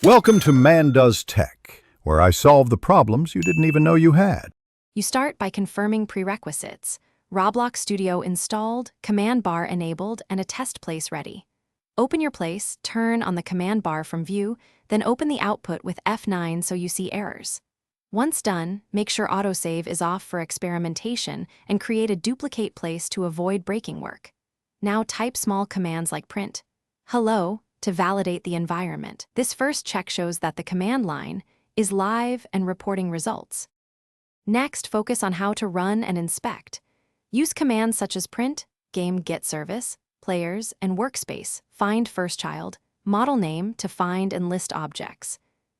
Welcome to Man Does Tech, where I solve the problems you didn't even know you had. You start by confirming prerequisites: Roblox Studio installed, command bar enabled, and a test place ready. Open your place, turn on the command bar from view, then open the output with F9 so you see errors. Once done, make sure autosave is off for experimentation and create a duplicate place to avoid breaking work. Now type small commands like print hello to validate the environment. This first check shows that the command line is live and reporting results. Next, focus on how to run and inspect. Use commands such as print, game get service, players, and workspace, find first child, model name to find and list objects.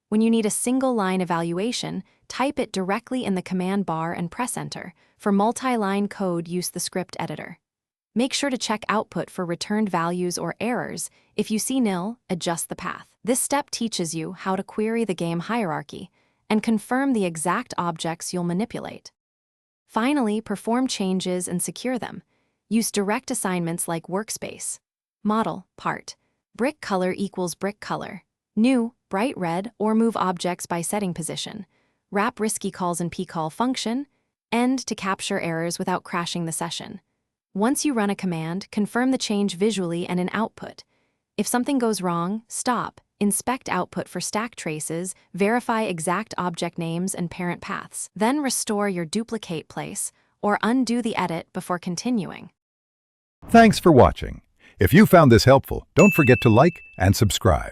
When you need a single line evaluation, type it directly in the command bar and press enter. For multi-line code, use the script editor. Make sure to check output for returned values or errors. If you see nil, adjust the path. This step teaches you how to query the game hierarchy and confirm the exact objects you'll manipulate. Finally, perform changes and secure them. Use direct assignments like workspace, model, part, brick color equals brick color, new, bright red, or move objects by setting position, wrap risky calls in pcall function, end to capture errors without crashing the session. Once you run a command, confirm the change visually and in output. If something goes wrong, stop, inspect output for stack traces, verify exact object names and parent paths. Then restore your duplicate place or undo the edit before continuing. Thanks for watching. If you found this helpful, don't forget to like and subscribe.